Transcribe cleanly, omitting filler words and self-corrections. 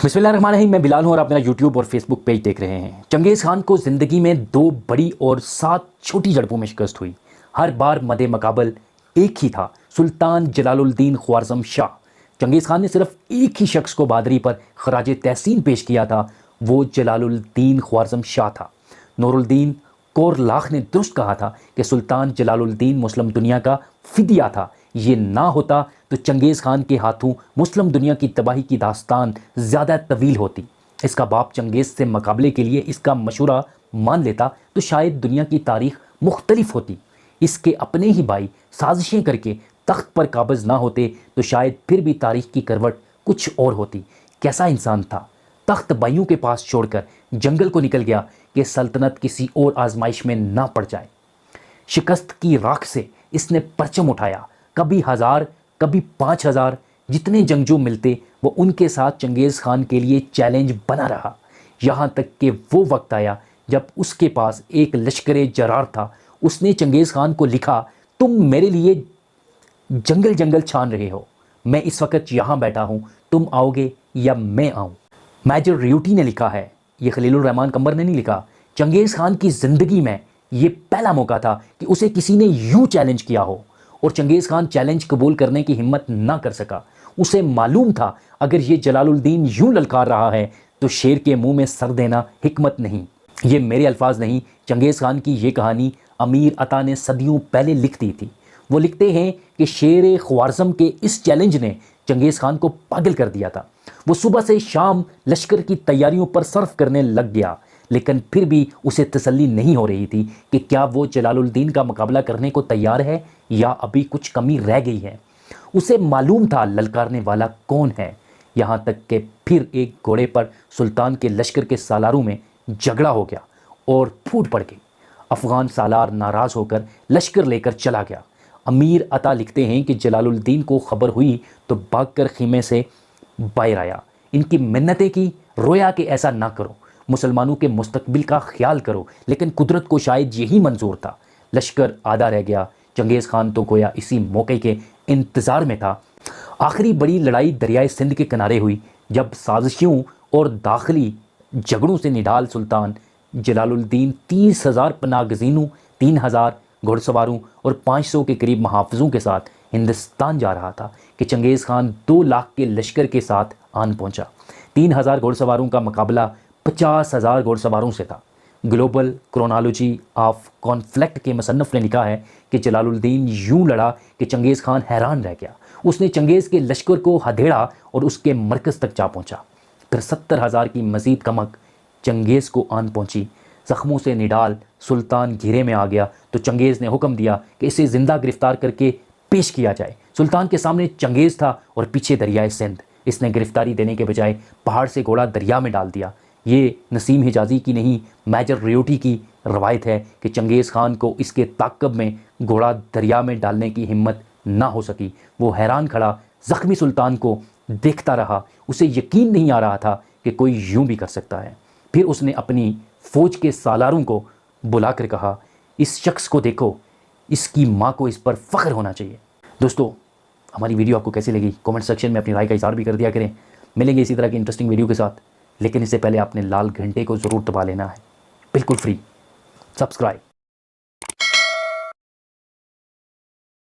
बिस्मिल्लाहिर्रहमानिर्रहीम। मैं बिलाल हूँ और आप मेरा यूट्यूब और फेसबुक पेज देख रहे हैं। चंगेज़ खान को ज़िंदगी में 2 बड़ी और 7 छोटी झड़पों में शिकस्त हुई। हर बार मदे मकाबल एक ही था, सुल्तान जलालुद्दीन ख्वारज़म शाह। चंगेज़ खान ने सिर्फ एक ही शख्स को बहादुरी पर खराज तहसीन पेश किया था, वो जलालुद्दीन ख्वारज़म शाह था। नूरुद्दीन कोरलाख ने दुरुस्त कहा था कि सुल्तान जलालुद्दीन मुस्लिम दुनिया का फिदिया था। ये ना होता तो चंगेज़ खान के हाथों मुस्लिम दुनिया की तबाही की दास्तान ज़्यादा तवील होती। इसका बाप चंगेज़ से मुकाबले के लिए इसका मशूरा मान लेता तो शायद दुनिया की तारीख मुख्तलिफ होती। इसके अपने ही भाई साजिशें करके तख्त पर काबिज़ ना होते तो शायद फिर भी तारीख की करवट कुछ और होती। कैसा इंसान था, तख्त भाइयों के पास छोड़कर जंगल को निकल गया कि सल्तनत किसी और आजमाइश में ना पड़ जाए। शिकस्त की राख से इसने परचम उठाया, कभी 1000 कभी 5000, जितने जंगजू मिलते वो उनके साथ चंगेज़ खान के लिए चैलेंज बना रहा। यहाँ तक कि वो वक्त आया जब उसके पास एक लश्कर जरार था। उसने चंगेज़ खान को लिखा, तुम मेरे लिए जंगल जंगल छान रहे हो, मैं इस वक्त यहाँ बैठा हूँ, तुम आओगे या मैं आऊँ। मेजर रियूटी ने लिखा है, ये खलीलुर रहमान कंबर ने नहीं लिखा। चंगेज़ खान की ज़िंदगी में ये पहला मौका था कि उसे किसी ने यूँ चैलेंज किया हो और चंगेज़ खान चैलेंज कबूल करने की हिम्मत ना कर सका। उसे मालूम था अगर ये जलालुद्दीन यूँ ललकार रहा है तो शेर के मुंह में सर देना हिकमत नहीं। ये मेरे अल्फाज नहीं, चंगेज़ खान की ये कहानी अमीर अता ने सदियों पहले लिख दी थी। वो लिखते हैं कि शेर ख्वारज़म के इस चैलेंज ने चंगेज़ खान को पागल कर दिया था। वो सुबह से शाम लश्कर की तैयारियों पर सर्फ करने लग गया, लेकिन फिर भी उसे तसल्ली नहीं हो रही थी कि क्या वो जलालुद्दीन का मुकाबला करने को तैयार है या अभी कुछ कमी रह गई है। उसे मालूम था ललकारने वाला कौन है। यहाँ तक कि फिर एक घोड़े पर सुल्तान के लश्कर के सालारों में झगड़ा हो गया और फूट पड़ गई। अफ़गान सालार नाराज़ होकर लश्कर लेकर चला गया। अमीर अता लिखते हैं कि जलालुद्दीन को खबर हुई तो भागकर खीमे से बाहर आया। इनकी मिन्नतें की, रोया कि ऐसा ना करो, मुसलमानों के मुस्तकबिल का ख्याल करो, लेकिन कुदरत को शायद यही मंजूर था। लश्कर आधा रह गया। चंगेज़ खान तो गोया इसी मौके के इंतज़ार में था। आखिरी बड़ी लड़ाई दरियाए सिंध के किनारे हुई, जब साजिशों और दाखिली झगड़ों से निढाल सुल्तान जलालुद्दीन 30,000 पनागज़ीनों, 3,000 घुड़सवारों और 500 के करीब मुहाफ़िज़ों के साथ हिंदुस्तान जा रहा था कि चंगेज़ खान 2 लाख के लश्कर के साथ आन पहुंचा। 3,000 घुड़सवारों का मुकाबला 50,000 घुड़सवारों से था। ग्लोबल क्रोनोलॉजी ऑफ कॉन्फ्लिक्ट के मुसन्नफ़ ने लिखा है कि जलालुद्दीन यूँ लड़ा कि चंगेज़ खान हैरान रह गया। उसने चंगेज़ के लश्कर को हथेड़ा और उसके मरकज़ तक जा पहुँचा। फिर 70,000 की मज़ीद कमक चंगेज़ को आन पहुँची। ज़ख्मों से निडाल सुल्तान घेरे में आ गया तो चंगेज़ ने हुक्म दिया कि इसे ज़िंदा गिरफ़्तार करके पेश किया जाए। सुल्तान के सामने चंगेज़ था और पीछे दरियाए सिंध। इसने गिरफ़्तारी देने के बजाय पहाड़ से घोड़ा दरिया में डाल दिया। ये नसीम हिजाज़ी की नहीं, मेजर रियोटी की रवायत है कि चंगेज़ खान को इसके ताक़ब में घोड़ा दरिया में डालने की हिम्मत ना हो सकी। वो हैरान खड़ा ज़ख्मी सुल्तान को देखता रहा। उसे यकीन नहीं आ रहा था कि कोई यूँ भी कर सकता है। फिर उसने अपनी फ़ौज के सालारों को बुलाकर कहा, इस शख्स को देखो, इसकी माँ को इस पर फ़ख्र होना चाहिए। दोस्तों, हमारी वीडियो आपको कैसी लगी कमेंट सेक्शन में अपनी राय का इज़हार भी कर दिया करें। मिलेंगे इसी तरह की इंटरेस्टिंग वीडियो के साथ, लेकिन इससे पहले आपने लाल घंटे को ज़रूर दबा लेना है, बिल्कुल फ्री। सब्सक्राइब।